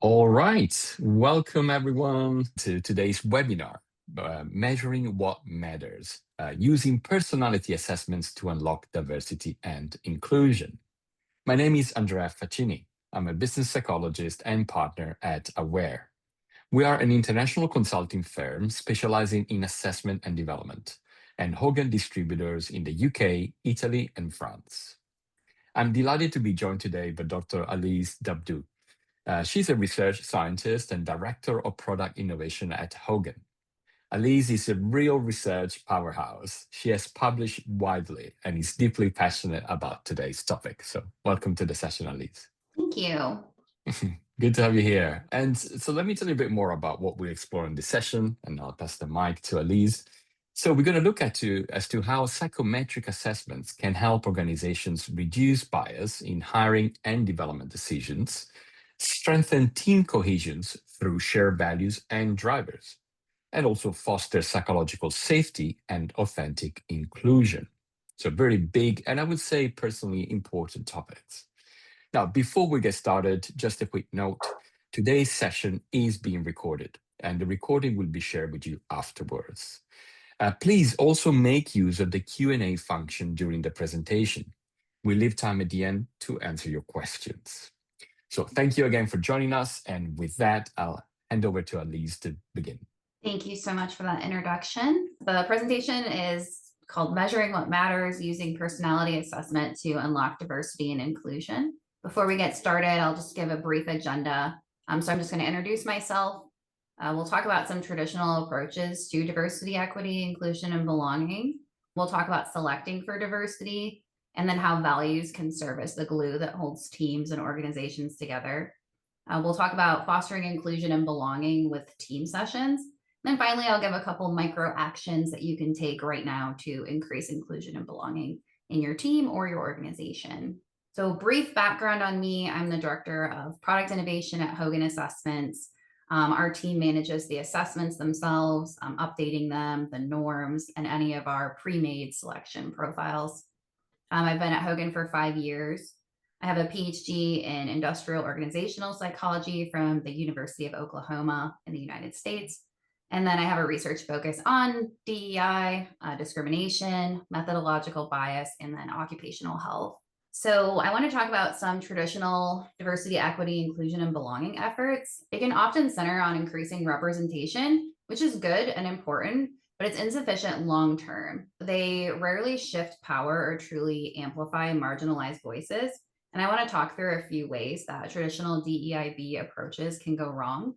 All right. Welcome, everyone, to today's webinar, Measuring What Matters, using personality assessments to unlock diversity and inclusion. My name is Andrea Facchini. I'm a business psychologist and partner at Awair. We are an international consulting firm specializing in assessment and development, and Hogan distributors in the UK, Italy, and France. I'm delighted to be joined today by Dr. Alise Dabdoub. She's a research scientist and director of product innovation at Hogan. Alise is a real research powerhouse. She has published widely and is deeply passionate about today's topic. So welcome to the session, Alise. Thank you. Good to have you here. And so let me tell you a bit more about what we'll explore in this session, and I'll pass the mic to Alise. So we're going to look as to how psychometric assessments can help organizations reduce bias in hiring and development decisions, strengthen team cohesion through shared values and drivers, and also foster psychological safety and authentic inclusion. So very big, and I would say personally important topics. Now, before we get started, just a quick note. Today's session is being recorded, and the recording will be shared with you afterwards. Please also make use of the Q&A function during the presentation. We'll leave time at the end to answer your questions. So thank you again for joining us. And with that, I'll hand over to Alise to begin. Thank you so much for that introduction. The presentation is called Measuring What Matters Using Personality Assessment to Unlock Diversity and Inclusion. Before we get started, I'll just give a brief agenda. So I'm just going to introduce myself. We'll talk about some traditional approaches to diversity, equity, inclusion, and belonging. We'll talk about selecting for diversity, and then how values can serve as the glue that holds teams and organizations together. We'll talk about fostering inclusion and belonging with team sessions. And then finally, I'll give a couple micro actions that you can take right now to increase inclusion and belonging in your team or your organization. So brief background on me, I'm the Director of Product Innovation at Hogan Assessments. Our team manages the assessments themselves, updating them, the norms, and any of our pre-made selection profiles. I've been at Hogan for 5 years. I have a PhD in industrial organizational psychology from the University of Oklahoma in the United States. And then I have a research focus on DEI, discrimination, methodological bias, and then occupational health. So I want to talk about some traditional diversity, equity, inclusion, and belonging efforts. It can often center on increasing representation, which is good and important, but it's insufficient long-term. They rarely shift power or truly amplify marginalized voices. And I want to talk through a few ways that traditional DEIB approaches can go wrong.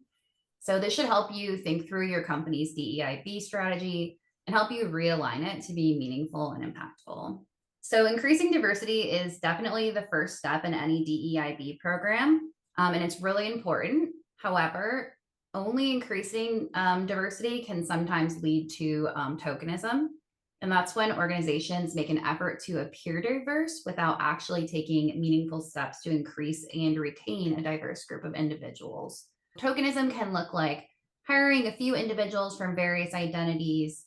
So this should help you think through your company's DEIB strategy and help you realign it to be meaningful and impactful. So increasing diversity is definitely the first step in any DEIB program, and it's really important. However, only increasing diversity can sometimes lead to tokenism. And that's when organizations make an effort to appear diverse without actually taking meaningful steps to increase and retain a diverse group of individuals. Tokenism can look like hiring a few individuals from various identities,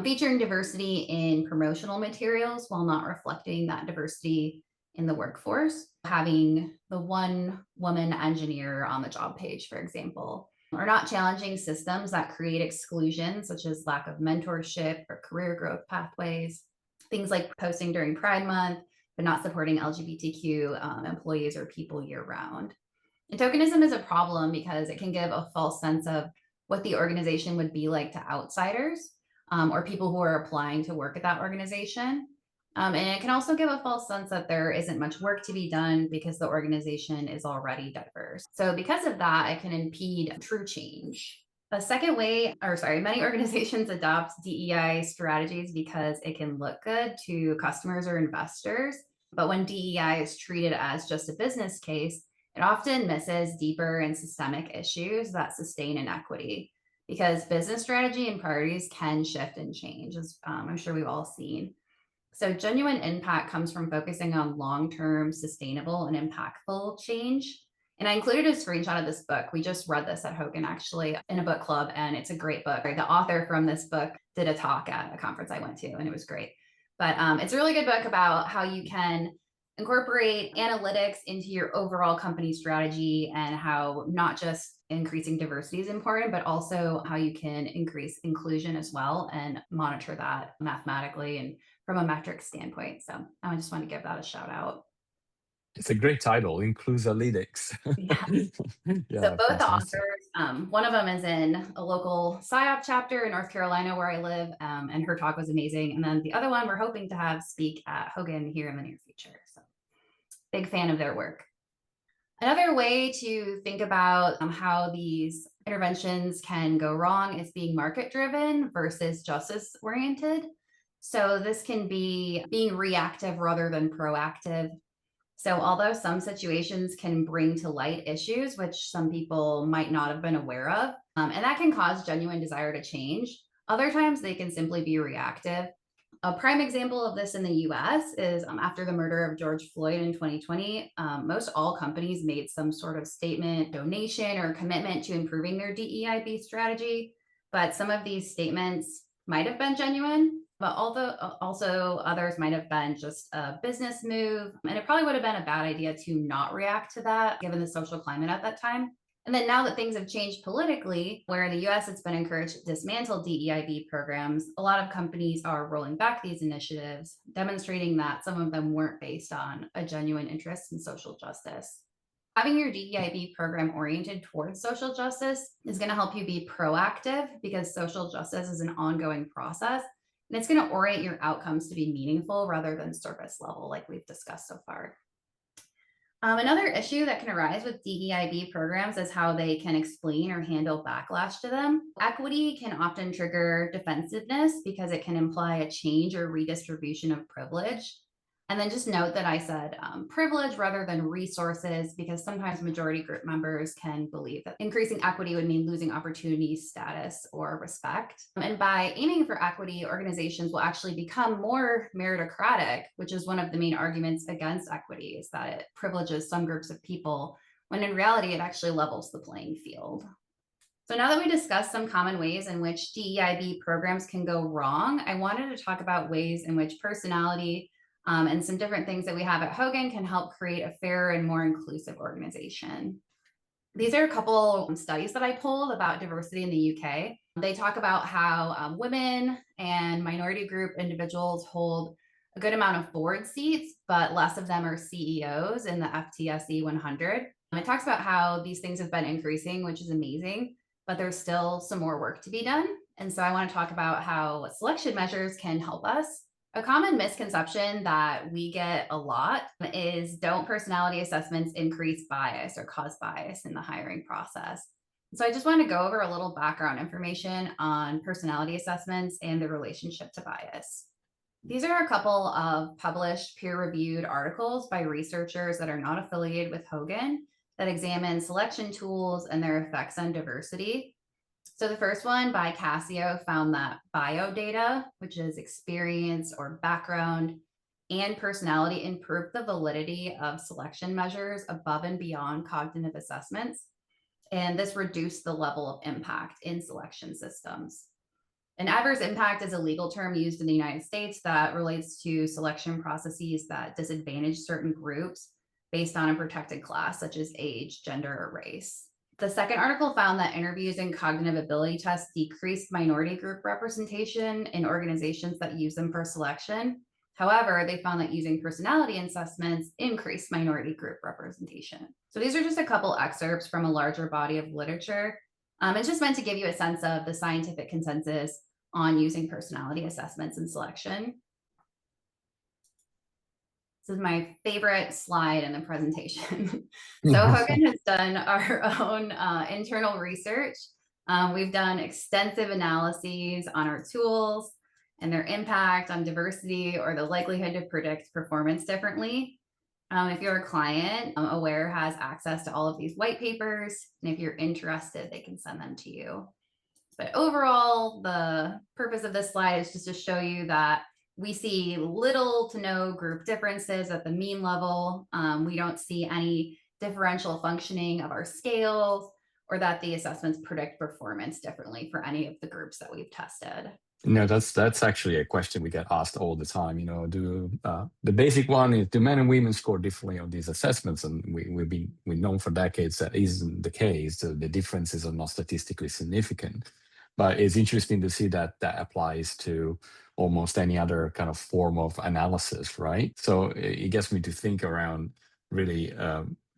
featuring diversity in promotional materials while not reflecting that diversity in the workforce, having the one woman engineer on the job page, for example, or not challenging systems that create exclusion, such as lack of mentorship or career growth pathways, things like posting during Pride Month, but not supporting LGBTQ employees or people year round. And tokenism is a problem because it can give a false sense of what the organization would be like to outsiders or people who are applying to work at that organization. And it can also give a false sense that there isn't much work to be done because the organization is already diverse. So because of that, it can impede true change. The second way, many organizations adopt DEI strategies because it can look good to customers or investors. But when DEI is treated as just a business case, it often misses deeper and systemic issues that sustain inequity, because business strategy and priorities can shift and change, as I'm sure we've all seen. So genuine impact comes from focusing on long-term, sustainable, and impactful change. And I included a screenshot of this book. We just read this at Hogan, actually, in a book club, and it's a great book. The author from this book did a talk at a conference I went to, and it was great. But it's a really good book about how you can Incorporate analytics into your overall company strategy and how not just increasing diversity is important, but also how you can increase inclusion as well and monitor that mathematically and from a metric standpoint. So I just want to give that a shout out. It's a great title, Inclusalytics. Yeah. So Yeah, both fantastic. authors, one of them is in a local PSYOP chapter in North Carolina where I live, and her talk was amazing. And then the other one we're hoping to have speak at Hogan here in the near future. So big fan of their work. Another way to think about how these interventions can go wrong is being market driven versus justice oriented. So this can be being reactive rather than proactive. So although some situations can bring to light issues which some people might not have been aware of, and that can cause genuine desire to change, other times they can simply be reactive. A prime example of this in the US is after the murder of George Floyd in 2020, most all companies made some sort of statement, donation, or commitment to improving their DEIB strategy. But some of these statements might have been genuine, but also others might have been just a business move. And it probably would have been a bad idea to not react to that given the social climate at that time. And then now that things have changed politically, where in the US it's been encouraged to dismantle DEIB programs, a lot of companies are rolling back these initiatives, demonstrating that some of them weren't based on a genuine interest in social justice. Having your DEIB program oriented towards social justice is going to help you be proactive because social justice is an ongoing process. And it's going to orient your outcomes to be meaningful rather than surface level, like we've discussed so far. Another issue that can arise with DEIB programs is how they can explain or handle backlash to them. Equity can often trigger defensiveness because it can imply a change or redistribution of privilege. And then just note that I said privilege rather than resources, because sometimes majority group members can believe that increasing equity would mean losing opportunities, status, or respect. And by aiming for equity, organizations will actually become more meritocratic, which is one of the main arguments against equity, is that it privileges some groups of people, when in reality, it actually levels the playing field. So now that we discussed some common ways in which DEIB programs can go wrong, I wanted to talk about ways in which personality and some different things that we have at Hogan can help create a fairer and more inclusive organization. These are a couple studies that I pulled about diversity in the UK. They talk about how women and minority group individuals hold a good amount of board seats, but less of them are CEOs in the FTSE 100. It talks about how these things have been increasing, which is amazing, but there's still some more work to be done. And so I want to talk about how selection measures can help us. A common misconception that we get a lot is, don't personality assessments increase bias or cause bias in the hiring process? So I just want to go over a little background information on personality assessments and the relationship to bias. These are a couple of published peer-reviewed articles by researchers that are not affiliated with Hogan that examine selection tools and their effects on diversity. So the first one by Casio found that bio data, which is experience or background, and personality improved the validity of selection measures above and beyond cognitive assessments. And this reduced the level of impact in selection systems. An adverse impact is a legal term used in the United States that relates to selection processes that disadvantage certain groups based on a protected class, such as age, gender, or race. The second article found that interviews and cognitive ability tests decreased minority group representation in organizations that use them for selection. However, they found that using personality assessments increased minority group representation. So these are just a couple excerpts from a larger body of literature. It's just meant to give you a sense of the scientific consensus on using personality assessments in selection. This is my favorite slide in the presentation. So Hogan has done our own internal research. We've done extensive analyses on our tools and their impact on diversity or the likelihood to predict performance differently. If you're a client, Awair has access to all of these white papers. And if you're interested, they can send them to you. But overall, the purpose of this slide is just to show you that we see little to no group differences at the mean level. We don't see any differential functioning of our scales or that the assessments predict performance differently for any of the groups that we've tested. No, that's actually a question we get asked all the time. Do the basic one is, do men and women score differently on these assessments? And we've known for decades that isn't the case. The differences are not statistically significant. But it's interesting to see that that applies to almost any other kind of form of analysis, right? So it gets me to think around really.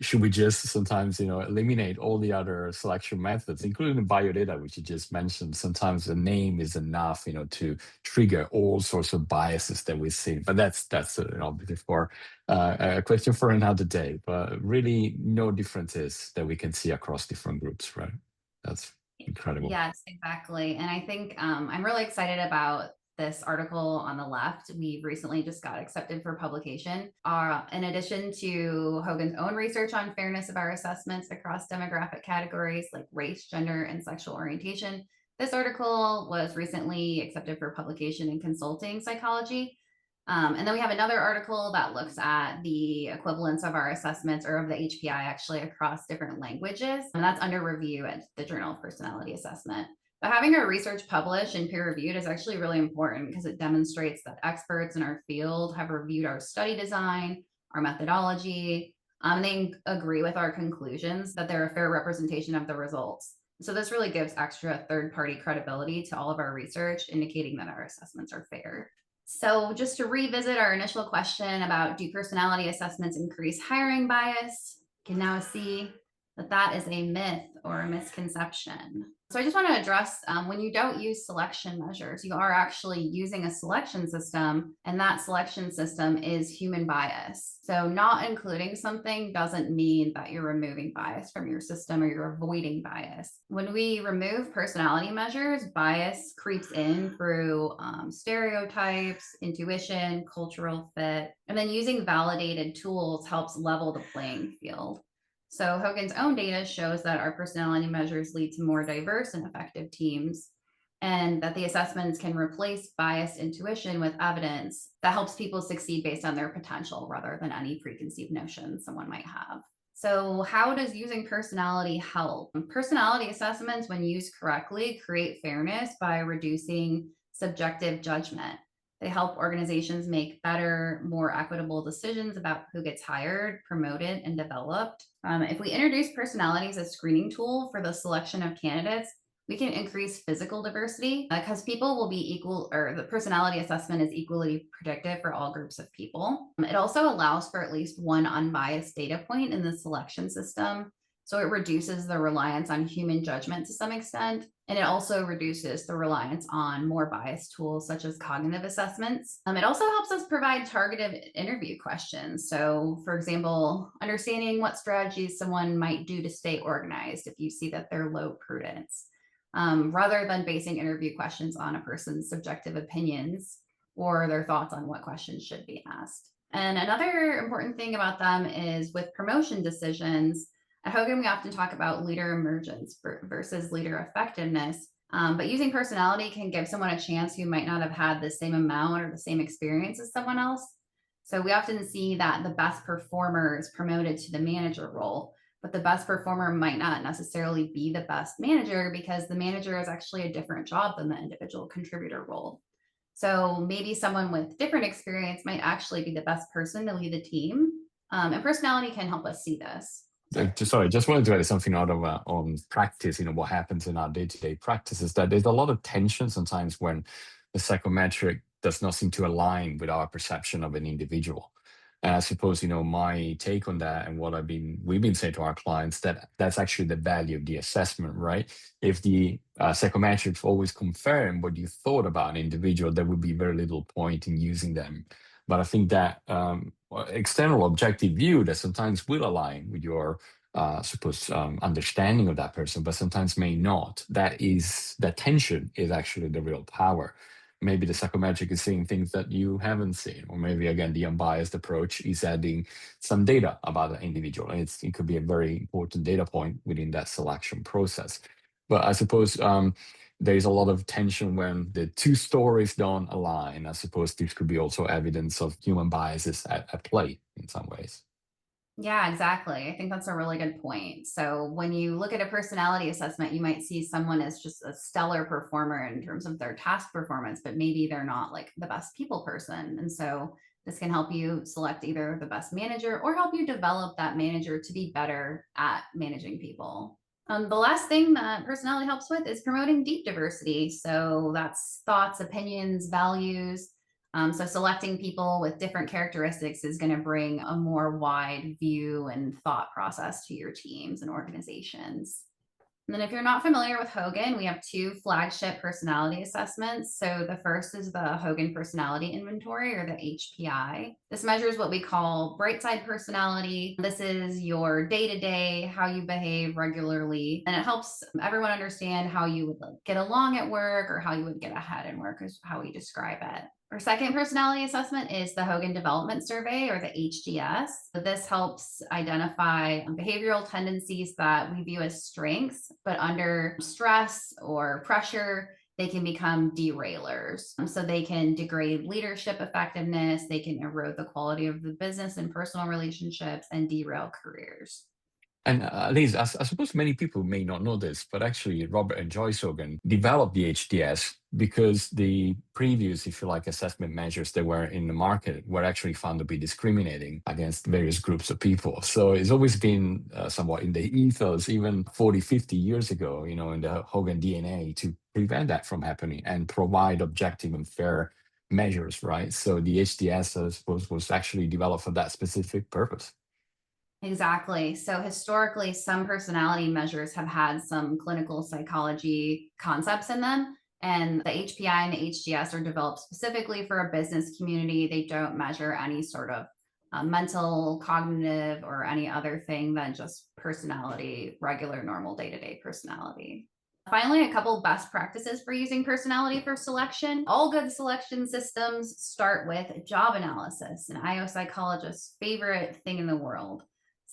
Should we just sometimes eliminate all the other selection methods, including the biodata, which you just mentioned? Sometimes the name is enough to trigger all sorts of biases that we see. But that's obviously for a question for another day. But really no differences that we can see across different groups, right? That's incredible. Yes, exactly. And I think I'm really excited about this article on the left. We recently just got accepted for publication. In addition to Hogan's own research on fairness of our assessments across demographic categories like race, gender, and sexual orientation, this article was recently accepted for publication in Consulting Psychology. And then we have another article that looks at the equivalence of our assessments, or of the HPI actually, across different languages. And that's under review at the Journal of Personality Assessment. But having our research published and peer reviewed is actually really important because it demonstrates that experts in our field have reviewed our study design, our methodology, and they agree with our conclusions that they're a fair representation of the results. So this really gives extra third-party credibility to all of our research, indicating that our assessments are fair. So just to revisit our initial question about, do personality assessments increase hiring bias? You can now see that that is a myth or a misconception. So I just want to address when you don't use selection measures, you are actually using a selection system, and that selection system is human bias. So not including something doesn't mean that you're removing bias from your system or you're avoiding bias. When we remove personality measures, bias creeps in through stereotypes, intuition, cultural fit, and then using validated tools helps level the playing field. So Hogan's own data shows that our personality measures lead to more diverse and effective teams, and that the assessments can replace biased intuition with evidence that helps people succeed based on their potential rather than any preconceived notions someone might have. So how does using personality help? Personality assessments, when used correctly, create fairness by reducing subjective judgment. They help organizations make better, more equitable decisions about who gets hired, promoted, and developed. If we introduce personality as a screening tool for the selection of candidates, we can increase physical diversity because people will be equal, or the personality assessment is equally predictive for all groups of people. It also allows for at least one unbiased data point in the selection system. So it reduces the reliance on human judgment to some extent. And it also reduces the reliance on more biased tools such as cognitive assessments. It also helps us provide targeted interview questions. So, for example, understanding what strategies someone might do to stay organized if you see that they're low prudence, rather than basing interview questions on a person's subjective opinions or their thoughts on what questions should be asked. And another important thing about them is with promotion decisions. At Hogan, we often talk about leader emergence versus leader effectiveness. But using personality can give someone a chance who might not have had the same amount or the same experience as someone else. So we often see that the best performer is promoted to the manager role, but the best performer might not necessarily be the best manager because the manager is actually a different job than the individual contributor role. So maybe someone with different experience might actually be the best person to lead the team. And personality can help us see this. Sorry, just wanted to add something out of on practice. What happens in our day-to-day practice is that there's a lot of tension sometimes when the psychometric does not seem to align with our perception of an individual. And I suppose my take on that, and what we've been saying to our clients, that that's actually the value of the assessment, right? If the psychometrics always confirm what you thought about an individual, there would be very little point in using them. But I think that external objective view that sometimes will align with your understanding of that person, but sometimes may not. That tension is actually the real power. Maybe the psychometric is seeing things that you haven't seen, or maybe again the unbiased approach is adding some data about the individual, and it could be a very important data point within that selection process. But I suppose there is a lot of tension when the two stories don't align. I suppose this could be also evidence of human biases at play in some ways. Yeah, exactly. I think that's a really good point. So when you look at a personality assessment, you might see someone as just a stellar performer in terms of their task performance, but maybe they're not like the best people person. And so this can help you select either the best manager or help you develop that manager to be better at managing people. The last thing that personality helps with is promoting deep diversity. So that's thoughts, opinions, values. So selecting people with different characteristics is going to bring a more wide view and thought process to your teams and organizations. And then if you're not familiar with Hogan, we have two flagship personality assessments. So the first is the Hogan Personality Inventory, or the HPI. This measures what we call bright side personality. This is your day-to-day, how you behave regularly, and it helps everyone understand how you would get along at work or how you would get ahead in work is how we describe it. Our second personality assessment is the Hogan Development Survey, or the HDS. This helps identify behavioral tendencies that we view as strengths, but under stress or pressure, they can become derailers. So they can degrade leadership effectiveness, they can erode the quality of the business and personal relationships, and derail careers. And Liz, I suppose many people may not know this, but actually Robert and Joyce Hogan developed the HDS because the previous, if you like, assessment measures that were in the market were actually found to be discriminating against various groups of people. So it's always been somewhat in the ethos, even 40, 50 years ago, in the Hogan DNA, to prevent that from happening and provide objective and fair measures, right? So the HDS, I suppose, was actually developed for that specific purpose. Exactly. So historically, some personality measures have had some clinical psychology concepts in them. And the HPI and the HGS are developed specifically for a business community. They don't measure any sort of mental, cognitive, or any other thing than just personality, regular, normal day to day personality. Finally, a couple best practices for using personality for selection. All good selection systems start with job analysis, an IO psychologist's favorite thing in the world.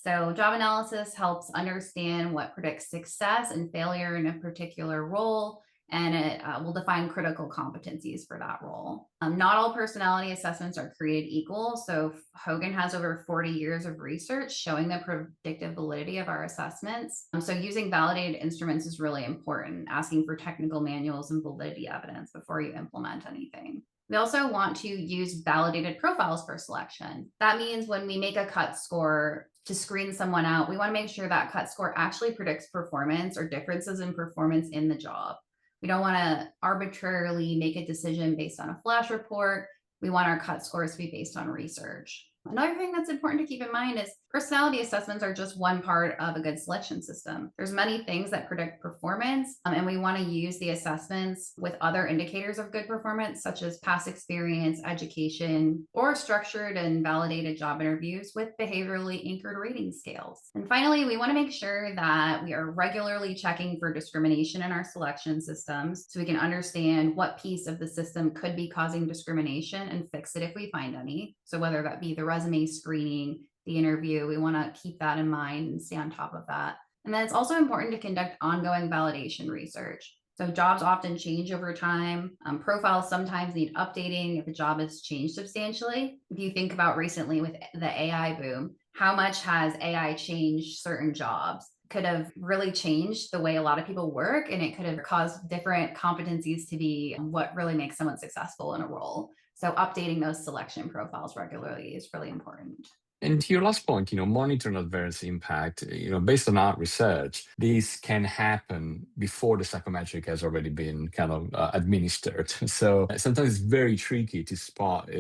So, job analysis helps understand what predicts success and failure in a particular role, and it will define critical competencies for that role. Not all personality assessments are created equal. So, Hogan has over 40 years of research showing the predictive validity of our assessments. So, using validated instruments is really important, asking for technical manuals and validity evidence before you implement anything. We also want to use validated profiles for selection. That means when we make a cut score to screen someone out, we want to make sure that cut score actually predicts performance or differences in performance in the job. We don't want to arbitrarily make a decision based on a flash report. We want our cut scores to be based on research. Another thing that's important to keep in mind is personality assessments are just one part of a good selection system. There's many things that predict performance, and we want to use the assessments with other indicators of good performance, such as past experience, education, or structured and validated job interviews with behaviorally anchored rating scales. And finally, we want to make sure that we are regularly checking for discrimination in our selection systems so we can understand what piece of the system could be causing discrimination and fix it if we find any. So whether that be the resume screening, the interview, we want to keep that in mind and stay on top of that. And then it's also important to conduct ongoing validation research. So jobs often change over time. Profiles sometimes need updating if a job has changed substantially. If you think about recently with the AI boom, how much has AI changed certain jobs? Could have really changed the way a lot of people work, and it could have caused different competencies to be what really makes someone successful in a role. So updating those selection profiles regularly is really important. And to your last point, monitoring adverse impact, based on our research, this can happen before the psychometric has already been kind of administered. So sometimes it's very tricky to spot,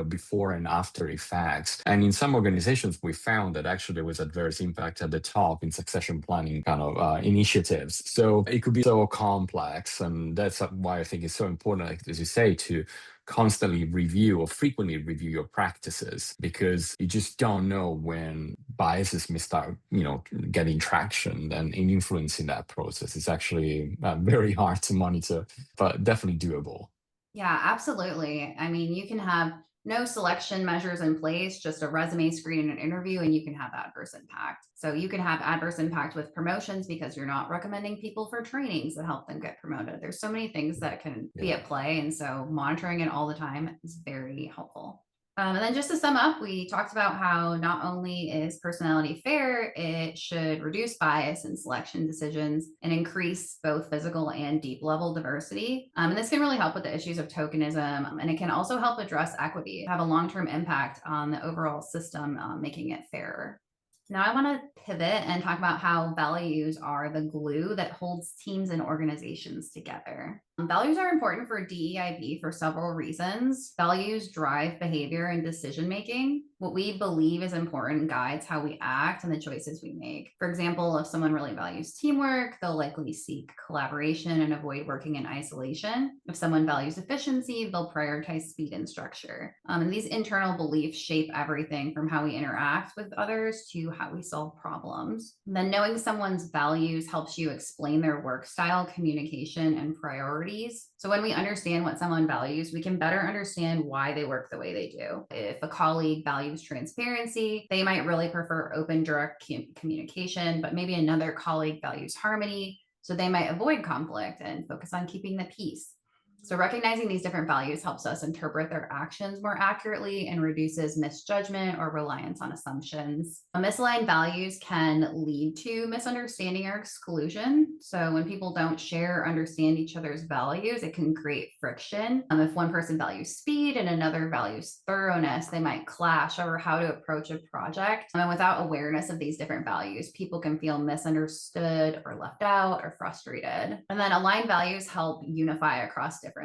before and after effects. And in some organizations, we found that actually there was adverse impact at the top in succession planning kind of initiatives. So it could be so complex. And that's why I think it's so important, like, as you say, to constantly review or frequently review your practices, because you just don't know when biases may start, getting traction and influencing that process. It's actually very hard to monitor, but definitely doable. Yeah, absolutely. I mean, you can have no selection measures in place, just a resume screen and an interview, and you can have adverse impact. So you can have adverse impact with promotions because you're not recommending people for trainings that help them get promoted. There's so many things that can be Yeah. at play. And so monitoring it all the time is very helpful. And then just to sum up, we talked about how not only is personality fair, it should reduce bias in selection decisions and increase both physical and deep level diversity. And this can really help with the issues of tokenism. And it can also help address equity, have a long-term impact on the overall system, making it fairer. Now, I want to pivot and talk about how values are the glue that holds teams and organizations together. Values are important for DEIB for several reasons. Values drive behavior and decision making. What we believe is important guides how we act and the choices we make. For example, if someone really values teamwork, they'll likely seek collaboration and avoid working in isolation. If someone values efficiency, they'll prioritize speed and structure. And these internal beliefs shape everything from how we interact with others to how we solve problems. And then knowing someone's values helps you explain their work style, communication, and priorities. So when we understand what someone values, we can better understand why they work the way they do. If a colleague values transparency, they might really prefer open, direct communication, but maybe another colleague values harmony, so they might avoid conflict and focus on keeping the peace. So recognizing these different values helps us interpret their actions more accurately and reduces misjudgment or reliance on assumptions. Misaligned values can lead to misunderstanding or exclusion. So when people don't share or understand each other's values, it can create friction. If one person values speed and another values thoroughness, they might clash over how to approach a project. And without awareness of these different values, people can feel misunderstood or left out or frustrated. And then aligned values help unify across differences.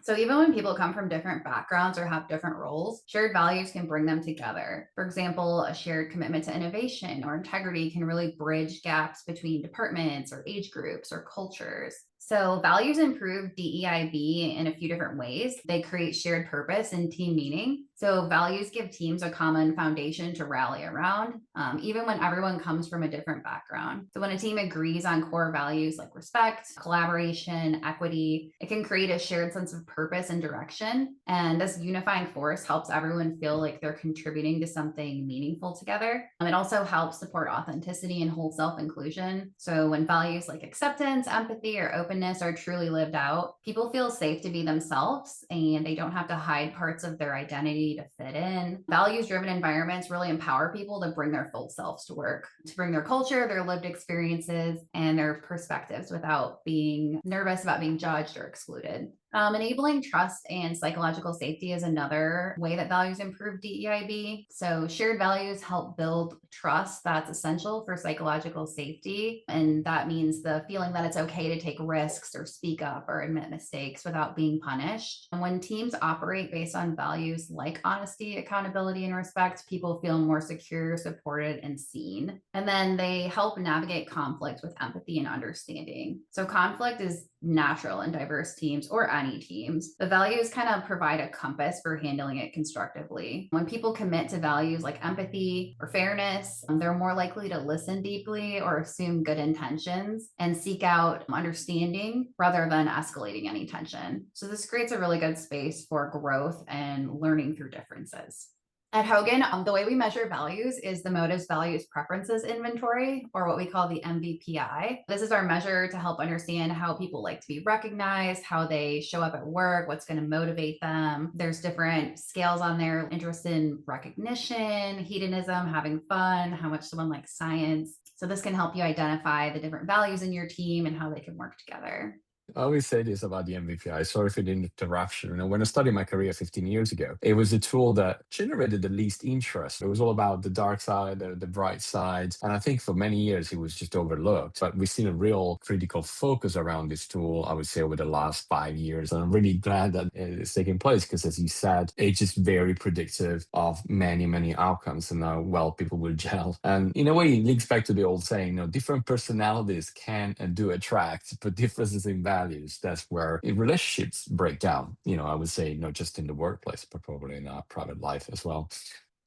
So even when people come from different backgrounds or have different roles, shared values can bring them together. For example, a shared commitment to innovation or integrity can really bridge gaps between departments or age groups or cultures. So values improve DEIB in a few different ways. They create shared purpose and team meaning. So values give teams a common foundation to rally around, even when everyone comes from a different background. So when a team agrees on core values like respect, collaboration, equity, it can create a shared sense of purpose and direction. And this unifying force helps everyone feel like they're contributing to something meaningful together. It also helps support authenticity and whole self-inclusion. So when values like acceptance, empathy, or openness are truly lived out, people feel safe to be themselves and they don't have to hide parts of their identity to fit in. Values-driven environments really empower people to bring their full selves to work, to bring their culture, their lived experiences, and their perspectives without being nervous about being judged or excluded. Enabling trust and psychological safety is another way that values improve DEIB. So shared values help build trust that's essential for psychological safety. And that means the feeling that it's okay to take risks or speak up or admit mistakes without being punished. And when teams operate based on values like honesty, accountability, and respect, people feel more secure, supported, and seen. And then they help navigate conflict with empathy and understanding. So conflict is natural in diverse teams or any teams. The values kind of provide a compass for handling it constructively. When people commit to values like empathy or fairness, they're more likely to listen deeply or assume good intentions and seek out understanding rather than escalating any tension. So this creates a really good space for growth and learning through differences. At Hogan, the way we measure values is the Motives, Values, Preferences Inventory, or what we call the MVPI. This is our measure to help understand how people like to be recognized, how they show up at work, what's going to motivate them. There's different scales on there: interest in recognition, hedonism, having fun, how much someone likes science. So this can help you identify the different values in your team and how they can work together. I always say this about the MVPI. Sorry for the interruption. When I started my career 15 years ago, it was a tool that generated the least interest. It was all about the dark side, the bright sides. And I think for many years, it was just overlooked. But we've seen a real critical focus around this tool, I would say, over the last 5 years. And I'm really glad that it's taking place because, as you said, it's just very predictive of many, many outcomes and how well people will gel. And in a way, it links back to the old saying, different personalities can and do attract, but differences in values, that's where relationships break down. I would say not just in the workplace, but probably in our private life as well.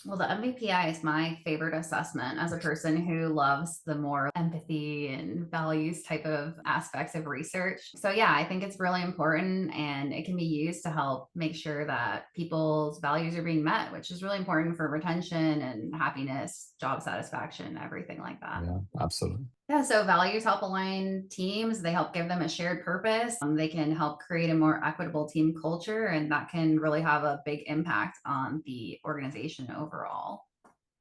Well, the MVPI is my favorite assessment as a person who loves the more empathy and values type of aspects of research. So, yeah, I think it's really important and it can be used to help make sure that people's values are being met, which is really important for retention and happiness, job satisfaction, everything like that. Yeah, absolutely. Yeah, so values help align teams. They help give them a shared purpose. They can help create a more equitable team culture, and that can really have a big impact on the organization overall.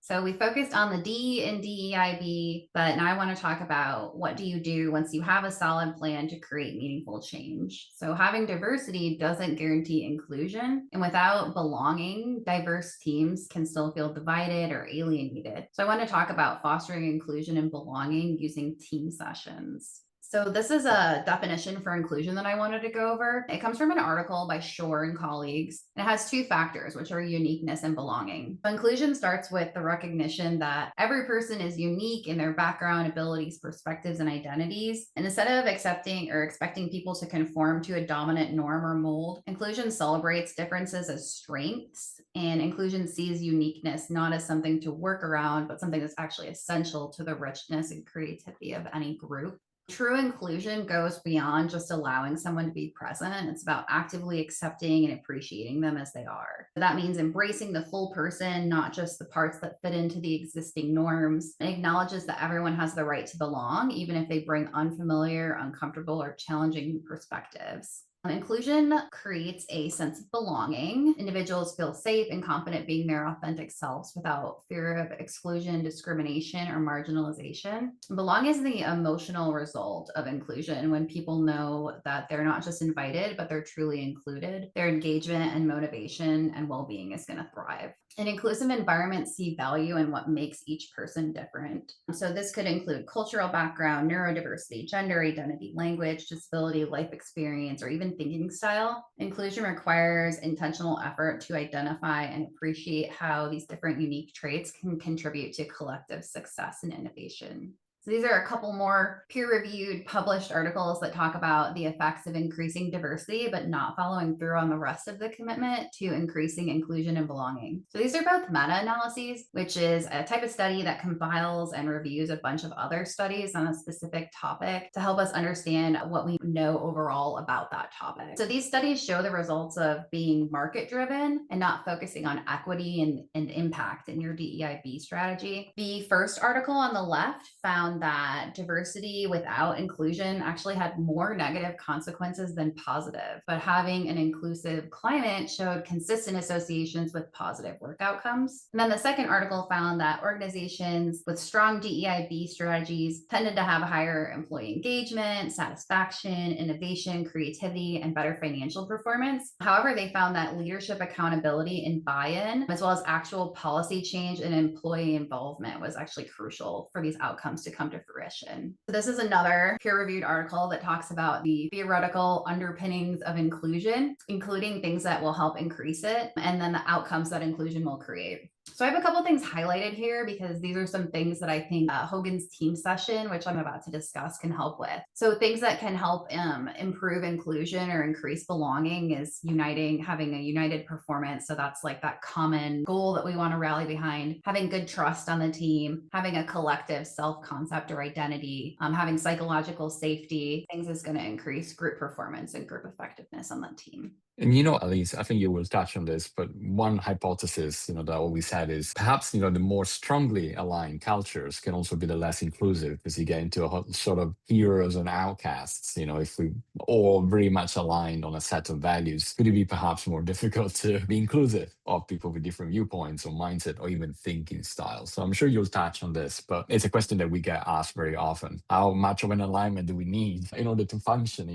So we focused on the D and DEIB, but now I want to talk about what do you do once you have a solid plan to create meaningful change. So having diversity doesn't guarantee inclusion, and without belonging, diverse teams can still feel divided or alienated. So I want to talk about fostering inclusion and belonging using team sessions. So this is a definition for inclusion that I wanted to go over. It comes from an article by Shore and colleagues. And it has two factors, which are uniqueness and belonging. So inclusion starts with the recognition that every person is unique in their background, abilities, perspectives, and identities. And instead of accepting or expecting people to conform to a dominant norm or mold, inclusion celebrates differences as strengths. And inclusion sees uniqueness not as something to work around, but something that's actually essential to the richness and creativity of any group. True inclusion goes beyond just allowing someone to be present. It's about actively accepting and appreciating them as they are. That means embracing the full person, not just the parts that fit into the existing norms. It acknowledges that everyone has the right to belong, even if they bring unfamiliar, uncomfortable, or challenging perspectives. Inclusion creates a sense of belonging. Individuals feel safe and confident being their authentic selves without fear of exclusion, discrimination, or marginalization. Belong is the emotional result of inclusion. When people know that they're not just invited, but they're truly included, their engagement and motivation and well-being is going to thrive. An inclusive environment see value in what makes each person different. So this could include cultural background, neurodiversity, gender identity, language, disability, life experience, or even thinking style. Inclusion requires intentional effort to identify and appreciate how these different unique traits can contribute to collective success and innovation. So these are a couple more peer-reviewed published articles that talk about the effects of increasing diversity, but not following through on the rest of the commitment to increasing inclusion and belonging. So these are both meta-analyses, which is a type of study that compiles and reviews a bunch of other studies on a specific topic to help us understand what we know overall about that topic. So these studies show the results of being market-driven and not focusing on equity and impact in your DEIB strategy. The first article on the left found that diversity without inclusion actually had more negative consequences than positive, but having an inclusive climate showed consistent associations with positive work outcomes. And then the second article found that organizations with strong DEIB strategies tended to have higher employee engagement, satisfaction, innovation, creativity, and better financial performance. However, they found that leadership accountability and buy-in, as well as actual policy change and employee involvement, was actually crucial for these outcomes to come to fruition. So this is another peer-reviewed article that talks about the theoretical underpinnings of inclusion, including things that will help increase it, and then the outcomes that inclusion will create. So I have a couple things highlighted here because these are some things that I think Hogan's team session, which I'm about to discuss, can help with. So things that can help improve inclusion or increase belonging is having a united performance. So that's like that common goal that we want to rally behind, having good trust on the team, having a collective self-concept or identity, having psychological safety. Things is going to increase group performance and group effectiveness on the team. And Alise, I think you will touch on this, but one hypothesis, that I always had is perhaps, the more strongly aligned cultures can also be the less inclusive because you get into a sort of heroes and outcasts. If we all very much aligned on a set of values, could it be perhaps more difficult to be inclusive of people with different viewpoints or mindset or even thinking styles? So I'm sure you'll touch on this, but it's a question that we get asked very often. How much of an alignment do we need in order to function?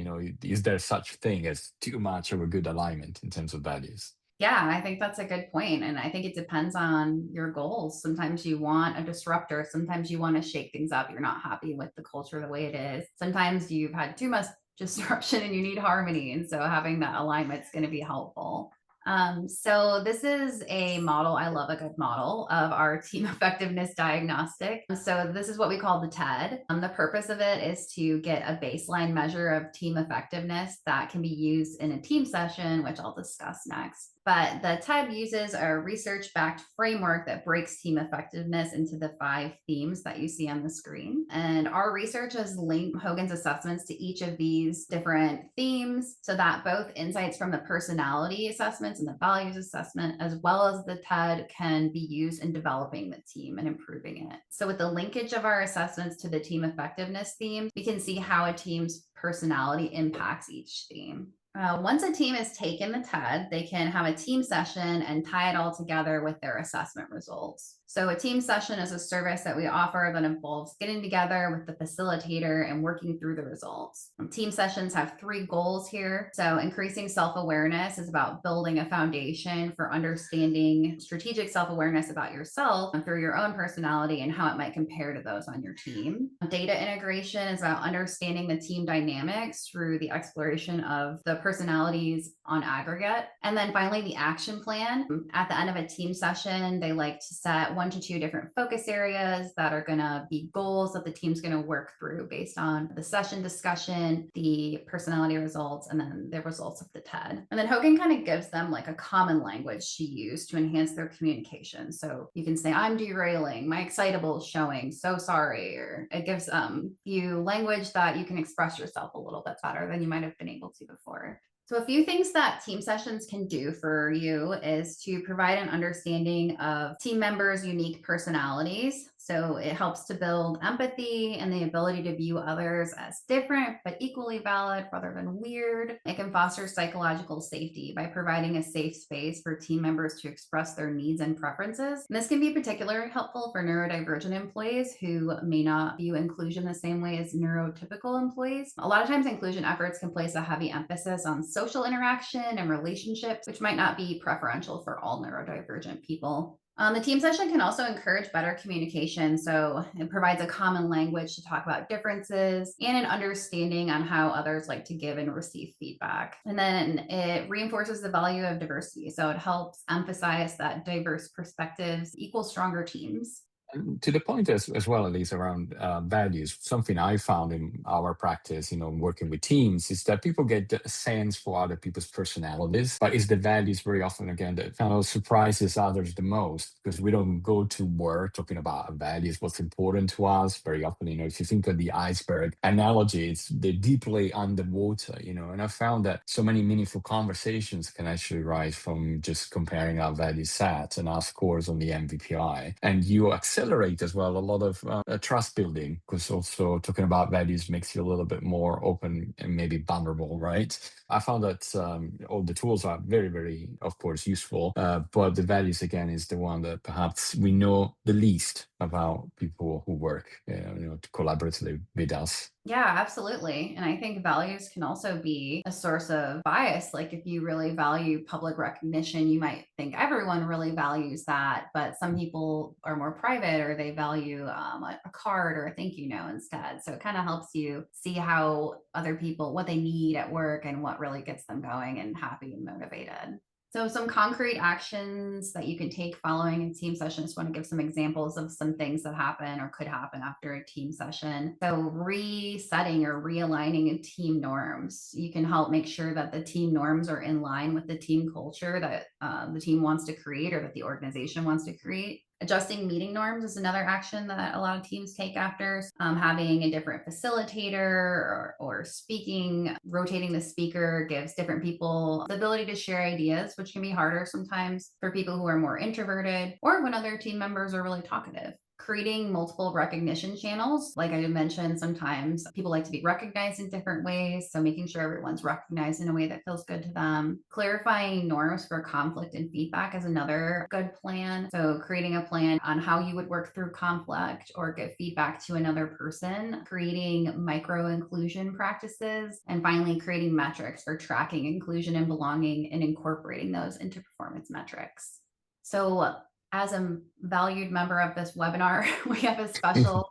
Is there such thing as too much of a good alignment in terms of values? Yeah, I think that's a good point. And I think it depends on your goals. Sometimes you want a disruptor. Sometimes you want to shake things up. You're not happy with the culture the way it is. Sometimes you've had too much disruption and you need harmony. And so having that alignment is going to be helpful. So this is a model. I love a good model of our team effectiveness diagnostic. So this is what we call the TED. The purpose of it is to get a baseline measure of team effectiveness that can be used in a team session, which I'll discuss next. But the TED uses a research-backed framework that breaks team effectiveness into the 5 themes that you see on the screen. And our research has linked Hogan's assessments to each of these different themes so that both insights from the personality assessments and the values assessment, as well as the TED, can be used in developing the team and improving it. So with the linkage of our assessments to the team effectiveness theme, we can see how a team's personality impacts each theme. Once a team has taken the TED, they can have a team session and tie it all together with their assessment results. So a team session is a service that we offer that involves getting together with the facilitator and working through the results. Team sessions have 3 goals here. So increasing self-awareness is about building a foundation for understanding strategic self-awareness about yourself through your own personality and how it might compare to those on your team. Data integration is about understanding the team dynamics through the exploration of the personalities on aggregate. And then finally, the action plan. At the end of a team session, they like to set 1 to 2 different focus areas that are going to be goals that the team's going to work through based on the session discussion, the personality results, and then the results of the TED. And then Hogan kind of gives them like a common language to use to enhance their communication. So you can say, I'm derailing, my excitable is showing, so sorry, or it gives you language that you can express yourself a little bit better than you might have been able to before. So a few things that team sessions can do for you is to provide an understanding of team members' unique personalities. So it helps to build empathy and the ability to view others as different, but equally valid rather than weird. It can foster psychological safety by providing a safe space for team members to express their needs and preferences. And this can be particularly helpful for neurodivergent employees who may not view inclusion the same way as neurotypical employees. A lot of times inclusion efforts can place a heavy emphasis on social interaction and relationships, which might not be preferential for all neurodivergent people. The team session can also encourage better communication. So it provides a common language to talk about differences and an understanding on how others like to give and receive feedback. And then it reinforces the value of diversity. So it helps emphasize that diverse perspectives equal stronger teams. And to the point as well, Elise, around values, something I found in our practice, working with teams, is that people get a sense for other people's personalities, but it's the values very often, again, that kind of surprises others the most, because we don't go to work talking about values, what's important to us. Very often, if you think of the iceberg analogy, they're deeply underwater, and I found that so many meaningful conversations can actually rise from just comparing our value set and our scores on the MVPI. And you accelerate as well a lot of trust building, because also talking about values makes you a little bit more open and maybe vulnerable, right? I found that all the tools are very, very, of course, useful, but the values, again, is the one that perhaps we know the least about people who work, collaboratively with us. Yeah, absolutely. And I think values can also be a source of bias. Like if you really value public recognition, you might think everyone really values that, but some people are more private or they value a card or a thank you note instead. So it kind of helps you see how other people, what they need at work and what really gets them going and happy and motivated. So some concrete actions that you can take following a team session. I just want to give some examples of some things that happen or could happen after a team session. So resetting or realigning team norms. You can help make sure that the team norms are in line with the team culture that the team wants to create or that the organization wants to create. Adjusting meeting norms is another action that a lot of teams take after. Having a different facilitator or speaking, rotating the speaker gives different people the ability to share ideas, which can be harder sometimes for people who are more introverted or when other team members are really talkative. Creating multiple recognition channels. Like I mentioned, sometimes people like to be recognized in different ways. So making sure everyone's recognized in a way that feels good to them. Clarifying norms for conflict and feedback is another good plan. So creating a plan on how you would work through conflict or give feedback to another person. Creating micro inclusion practices. And finally, creating metrics for tracking inclusion and belonging and incorporating those into performance metrics. So as a valued member of this webinar, we have a special,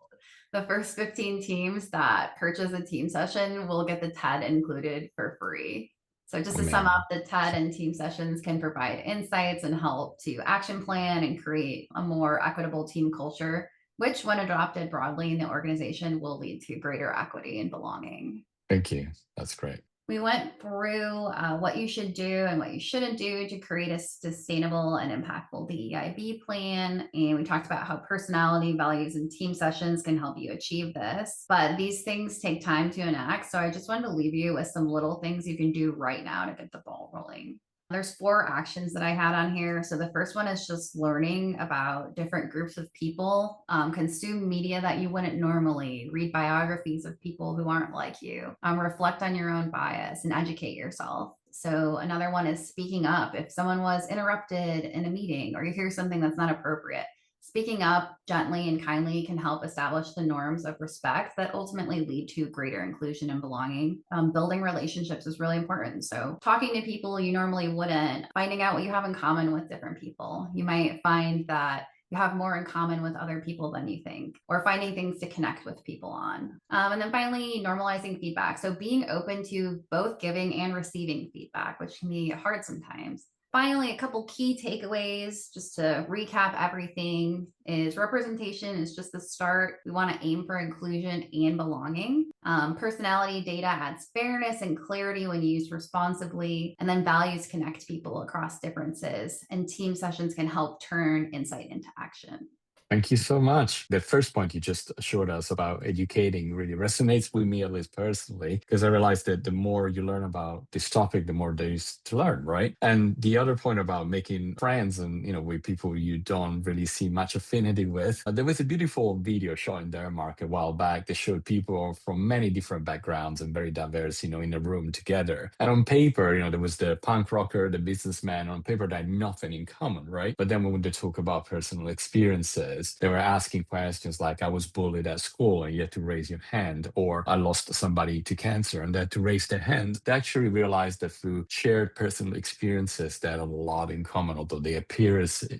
the first 15 teams that purchase a team session will get the TED included for free. So just to sum Amazing. up, the TED and team sessions can provide insights and help to action plan and create a more equitable team culture, which when adopted broadly in the organization will lead to greater equity and belonging. Thank you. That's great. We went through what you should do and what you shouldn't do to create a sustainable and impactful DEIB plan. And we talked about how personality, values, and team sessions can help you achieve this. But these things take time to enact. So I just wanted to leave you with some little things you can do right now to get the ball rolling. There's 4 actions that I had on here. So the first one is just learning about different groups of people, consume media that you wouldn't normally, read biographies of people who aren't like you, reflect on your own bias and educate yourself. So another one is speaking up. If someone was interrupted in a meeting or you hear something that's not appropriate, speaking up gently and kindly can help establish the norms of respect that ultimately lead to greater inclusion and belonging. Building relationships is really important. So, talking to people you normally wouldn't, finding out what you have in common with different people. You might find that you have more in common with other people than you think, or finding things to connect with people on. And then finally, normalizing feedback. So, being open to both giving and receiving feedback, which can be hard sometimes. Finally, a couple key takeaways just to recap everything is representation is just the start. We want to aim for inclusion and belonging. Personality data adds fairness and clarity when used responsibly. And then values connect people across differences. And team sessions can help turn insight into action. Thank you so much. The first point you just showed us about educating really resonates with me, at least personally, because I realized that the more you learn about this topic, the more there is to learn, right? And the other point about making friends and, with people you don't really see much affinity with, there was a beautiful video shot in Denmark a while back that showed people from many different backgrounds and very diverse, in a room together. And on paper, there was the punk rocker, the businessman. On paper, they had nothing in common, right? But then when they talk about personal experiences, they were asking questions like, I was bullied at school and you had to raise your hand, or I lost somebody to cancer and they had to raise their hand. They actually realized that through shared personal experiences, they had a lot in common, although the appearances,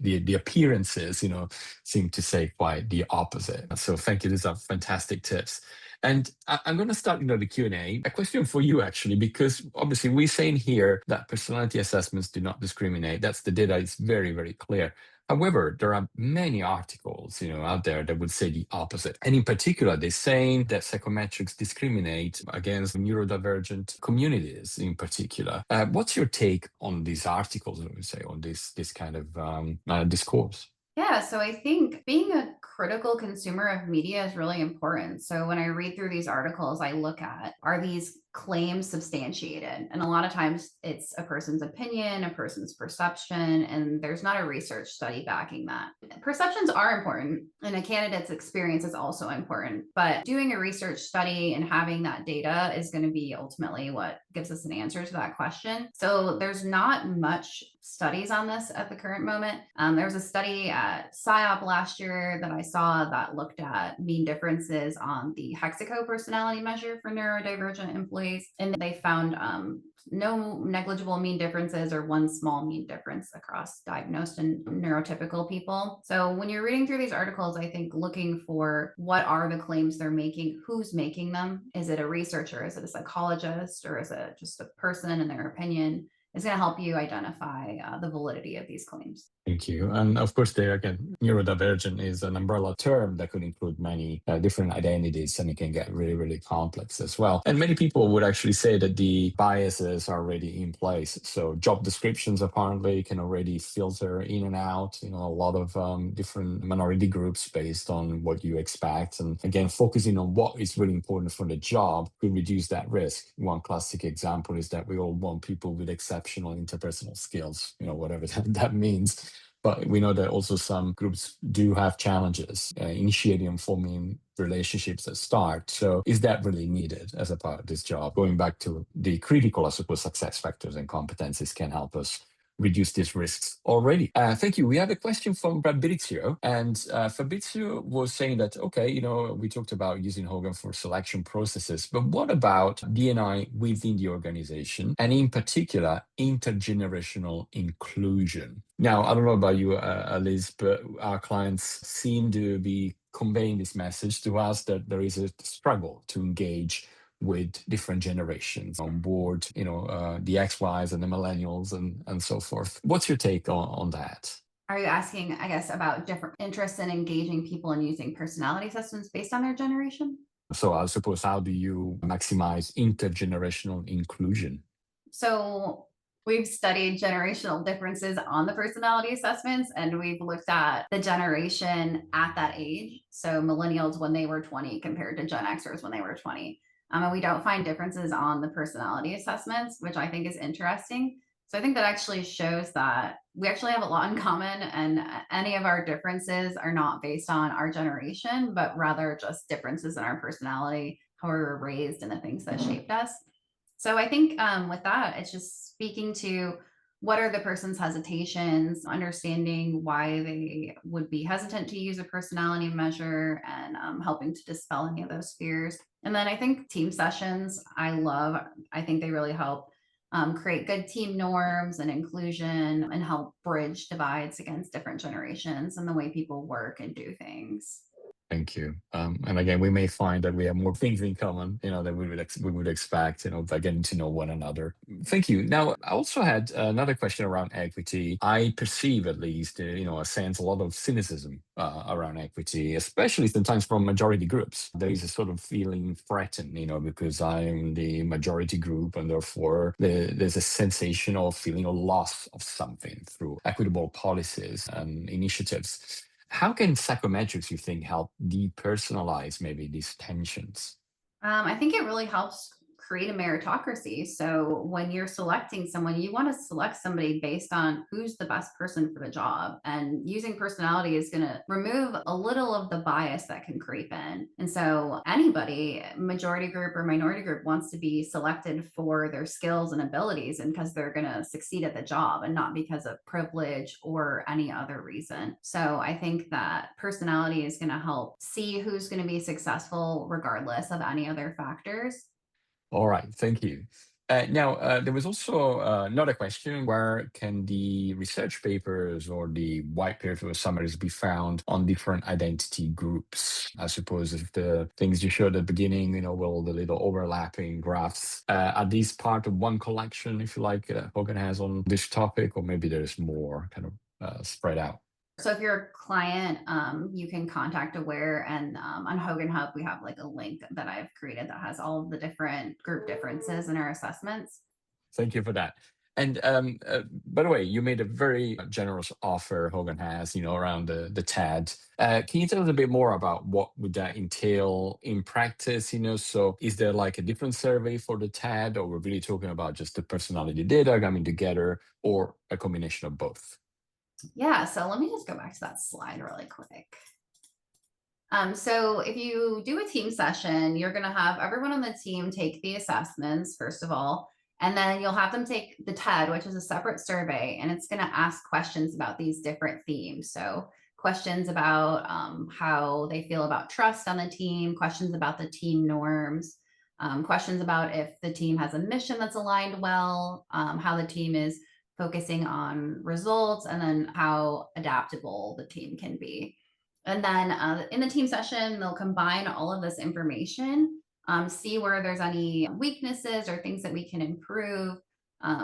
seem to say quite the opposite. So thank you. These are fantastic tips. And I'm going to start, the Q&A. A question for you, actually, because obviously we're saying here that personality assessments do not discriminate. That's the data. It's very, very clear. However, there are many articles, out there that would say the opposite. And in particular, they're saying that psychometrics discriminate against neurodivergent communities in particular. What's your take on these articles, I would say, on this kind of discourse? Yeah, so I think being a critical consumer of media is really important. So when I read through these articles, I look at, are these claims substantiated? And a lot of times it's a person's opinion, a person's perception, and there's not a research study backing that. Perceptions are important, and a candidate's experience is also important. But doing a research study and having that data is going to be ultimately what gives us an answer to that question. So there's not much studies on this at the current moment. There was a study at PsyOp last year that I saw that looked at mean differences on the Hexaco personality measure for neurodivergent employees, and they found no negligible mean differences or one small mean difference across diagnosed and neurotypical people. So when you're reading through these articles, I think looking for what are the claims they're making, who's making them, is it a researcher, is it a psychologist, or is it just a person and their opinion, is going to help you identify the validity of these claims. Thank you. And of course, there again, neurodivergent is an umbrella term that could include many different identities, and it can get really, really complex as well. And many people would actually say that the biases are already in place. So job descriptions apparently can already filter in and out, a lot of different minority groups based on what you expect. And again, focusing on what is really important for the job could reduce that risk. One classic example is that we all want people with exceptional interpersonal skills, whatever that means. But we know that also some groups do have challenges initiating and forming relationships at start. So is that really needed as a part of this job? Going back to the critical, I suppose, success factors and competencies can help us reduce these risks already. Thank you. We have a question from Fabrizio, and Fabrizio was saying that, okay, we talked about using Hogan for selection processes, but what about D&I within the organization, and in particular, intergenerational inclusion? Now, I don't know about you, Alise, but our clients seem to be conveying this message to us that there is a struggle to engage with different generations on board, the XYs and the millennials and so forth. What's your take on that? Are you asking, I guess, about different interests in engaging people and using personality assessments based on their generation? So I suppose, how do you maximize intergenerational inclusion? So we've studied generational differences on the personality assessments, and we've looked at the generation at that age. So millennials when they were 20 compared to Gen Xers when they were 20. And we don't find differences on the personality assessments, which I think is interesting. So I think that actually shows that we actually have a lot in common, and any of our differences are not based on our generation, but rather just differences in our personality, how we were raised, and the things that shaped us. So I think with that, it's just speaking to what are the person's hesitations, understanding why they would be hesitant to use a personality measure, and helping to dispel any of those fears. And then I think team sessions, I love, I think they really help create good team norms and inclusion and help bridge divides against different generations and the way people work and do things. Thank you. And again, we may find that we have more things in common, than we would expect, by getting to know one another. Thank you. Now, I also had another question around equity. I perceive, at least, a sense, a lot of cynicism around equity, especially sometimes from majority groups. There is a sort of feeling threatened, because I'm the majority group, and therefore there's a sensation of feeling a loss of something through equitable policies and initiatives. How can psychometrics, you think, help depersonalize maybe these tensions? I think it really helps create a meritocracy. So when you're selecting someone, you want to select somebody based on who's the best person for the job. And using personality is going to remove a little of the bias that can creep in. And so anybody, majority group or minority group, wants to be selected for their skills and abilities and because they're going to succeed at the job and not because of privilege or any other reason. So I think that personality is going to help see who's going to be successful regardless of any other factors. All right, thank you. Now, there was also another question: where can the research papers or the white paper summaries be found on different identity groups? I suppose if the things you showed at the beginning, well, the little overlapping graphs, are these part of one collection, if you like, Hogan has on this topic, or maybe there's more kind of spread out? So if you're a client, you can contact Aware, and on Hogan Hub, we have like a link that I've created that has all of the different group differences in our assessments. Thank you for that. And by the way, you made a very generous offer, Hogan has, around the TED. Can you tell us a bit more about what would that entail in practice? So is there like a different survey for the TED, or we're really talking about just the personality data coming together, or a combination of both? Yeah, so let me just go back to that slide really quick. So if you do a team session, you're going to have everyone on the team take the assessments, first of all, and then you'll have them take the TED, which is a separate survey, and it's going to ask questions about these different themes. So questions about how they feel about trust on the team, questions about the team norms, questions about if the team has a mission that's aligned well, how the team is focusing on results, and then how adaptable the team can be. And then in the team session, they'll combine all of this information, see where there's any weaknesses or things that we can improve,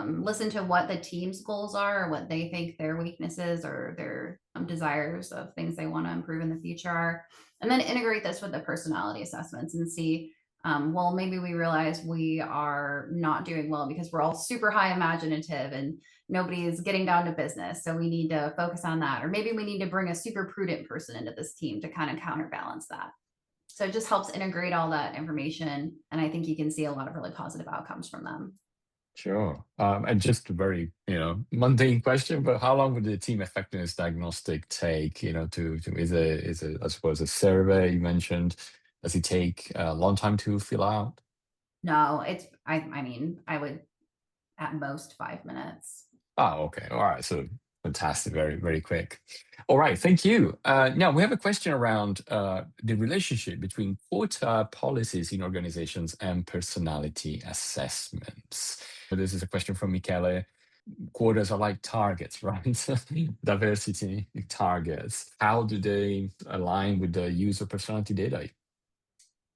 listen to what the team's goals are, or what they think their weaknesses or their desires of things they want to improve in the future are, and then integrate this with the personality assessments and see. Well, maybe we realize we are not doing well because we're all super high imaginative and nobody is getting down to business. So we need to focus on that. Or maybe we need to bring a super prudent person into this team to kind of counterbalance that. So it just helps integrate all that information. And I think you can see a lot of really positive outcomes from them. Sure. And just a very, mundane question, but how long would the team effectiveness diagnostic take, is I suppose, a survey you mentioned, does it take a long time to fill out? No, I mean, I would at most 5 minutes. Oh, okay. All right. So fantastic. Very, very quick. All right. Thank you. Now we have a question around the relationship between quota policies in organizations and personality assessments. So this is a question from Michele. Quotas are like targets, right? Diversity targets. How do they align with the user personality data?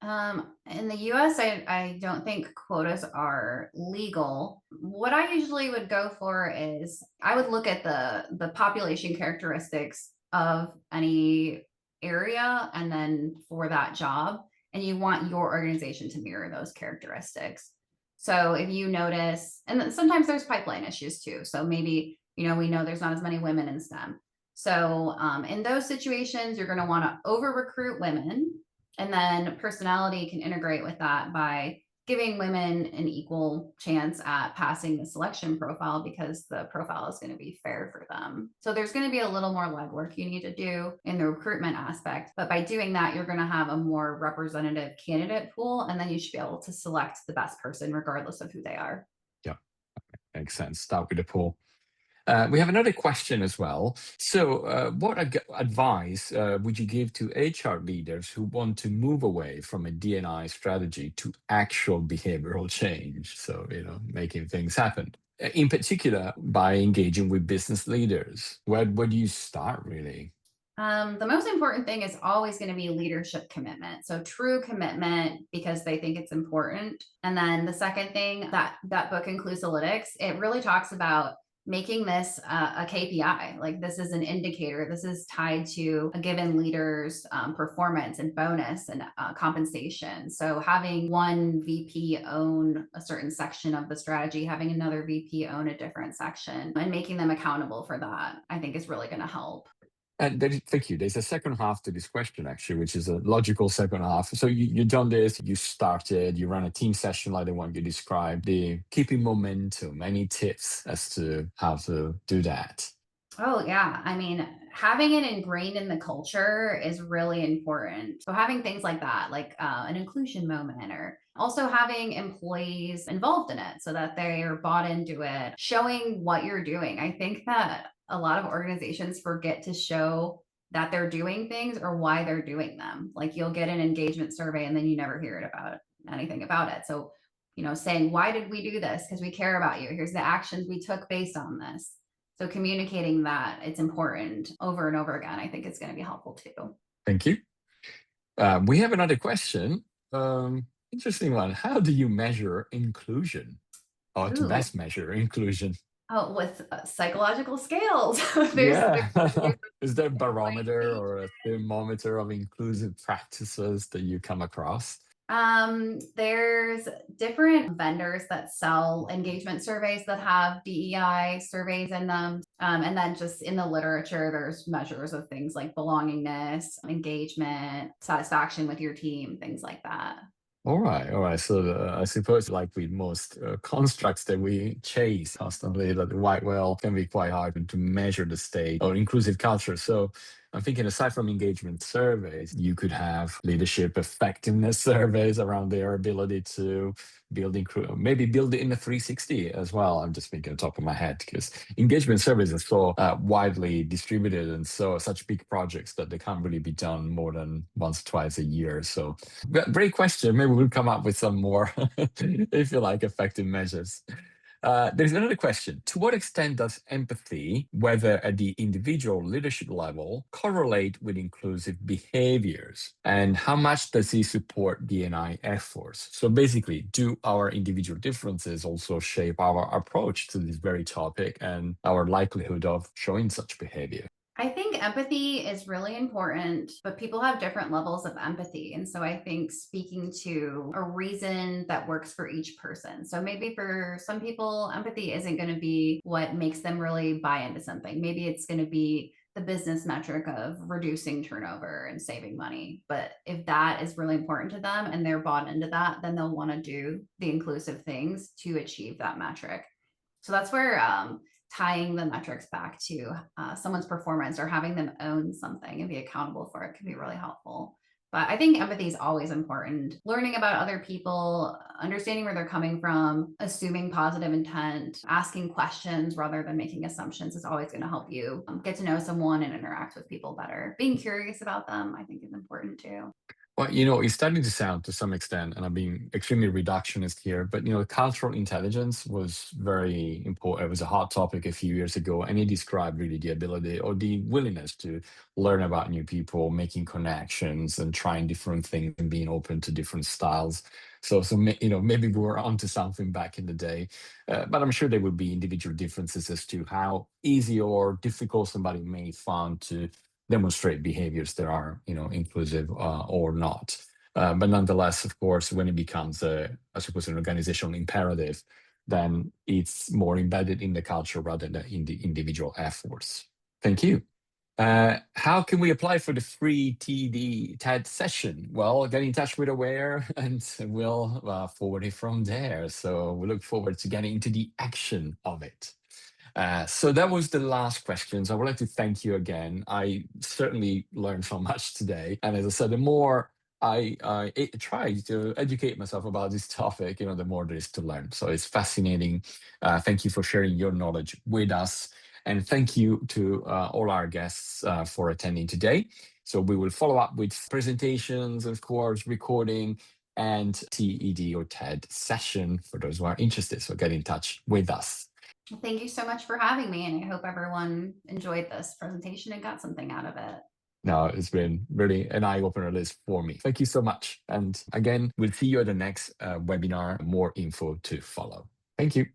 In the US, I don't think quotas are legal. What I usually would go for is I would look at the population characteristics of any area and then for that job. and you want your organization to mirror those characteristics. So if you notice, and then sometimes there's pipeline issues too. So maybe, we know there's not as many women in STEM. So in those situations, you're going to want to over recruit women, and then personality can integrate with that by giving women an equal chance at passing the selection profile, because the profile is going to be fair for them. So there's going to be a little more legwork you need to do in the recruitment aspect. But by doing that, you're going to have a more representative candidate pool, and then you should be able to select the best person regardless of who they are. Yeah, makes sense. Start with the pool. We have another question as well. So, what advice would you give to HR leaders who want to move away from a D&I strategy to actual behavioral change? So, making things happen. In particular, by engaging with business leaders. Where do you start, really? The most important thing is always going to be leadership commitment. So true commitment because they think it's important. And then the second thing, that book Inclusalytics, it really talks about making this a KPI. Like, this is an indicator. This is tied to a given leader's performance and bonus and compensation. So having one VP own a certain section of the strategy, having another VP own a different section, and making them accountable for that, I think is really going to help. And thank you. There's a second half to this question, actually, which is a logical second half. So you've done this, you started, you ran a team session like the one you described, the keeping momentum. Any tips as to how to do that? Oh, yeah. I mean, having it ingrained in the culture is really important. So, having things like that, like an inclusion moment, or also having employees involved in it so that they are bought into it, showing what you're doing. I think that a lot of organizations forget to show that they're doing things or why they're doing them. Like, you'll get an engagement survey and then you never hear anything about it. So, saying, why did we do this? Because we care about you. Here's the actions we took based on this. So communicating that it's important over and over again, I think it's going to be helpful too. Thank you. We have another question. Interesting one. How do you measure inclusion, or to Ooh, best measure inclusion? oh, with psychological scales. Yeah. There's Is there a barometer point. or a thermometer of inclusive practices that you come across? There's different vendors that sell engagement surveys that have DEI surveys in them. And then just in the literature, there's measures of things like belongingness, engagement, satisfaction with your team, things like that. All right, all right. So I suppose, like with most constructs that we chase constantly, that the white whale can be quite hard to measure the state or inclusive culture. So I'm thinking, aside from engagement surveys, you could have leadership effectiveness surveys around their ability to maybe build it in a 360 as well. I'm just thinking on top of my head, because engagement surveys are so widely distributed and such big projects that they can't really be done more than once or twice a year. So great question. Maybe we'll come up with some more, if you like, effective measures. There's another question. To what extent does empathy, whether at the individual leadership level, correlate with inclusive behaviors? And how much does it support D&I efforts? So basically, do our individual differences also shape our approach to this very topic and our likelihood of showing such behavior? I think empathy is really important, but people have different levels of empathy. And so I think speaking to a reason that works for each person. So maybe for some people, empathy isn't going to be what makes them really buy into something. Maybe it's going to be the business metric of reducing turnover and saving money. But if that is really important to them and they're bought into that, then they'll want to do the inclusive things to achieve that metric. So that's where tying the metrics back to someone's performance or having them own something and be accountable for it can be really helpful. But I think empathy is always important. Learning about other people, understanding where they're coming from, assuming positive intent, asking questions rather than making assumptions is always going to help you get to know someone and interact with people better. Being curious about them, I think, is important too. Well, it's starting to sound, to some extent, and I'm being extremely reductionist here, but cultural intelligence was very important. It was a hot topic a few years ago, and it described really the ability or the willingness to learn about new people, making connections, and trying different things and being open to different styles. So maybe we were onto something back in the day, but I'm sure there would be individual differences as to how easy or difficult somebody may find to demonstrate behaviors that are inclusive or not. But nonetheless, of course, when it becomes I suppose, an organizational imperative, then it's more embedded in the culture rather than in the individual efforts. Thank you. How can we apply for the free TED session? Well, get in touch with Awair and we'll forward it from there. So we look forward to getting into the action of it. So that was the last questions. I would like to thank you again. I certainly learned so much today. And as I said, the more I try to educate myself about this topic, the more there is to learn. So it's fascinating. Thank you for sharing your knowledge with us. And thank you to all our guests for attending today. So we will follow up with presentations, of course, recording, and TED or TED session for those who are interested. So get in touch with us. Well, thank you so much for having me, and I hope everyone enjoyed this presentation and got something out of it. No, it's been really an eye-opener list for me. Thank you so much. And again, we'll see you at the next webinar. More info to follow. Thank you.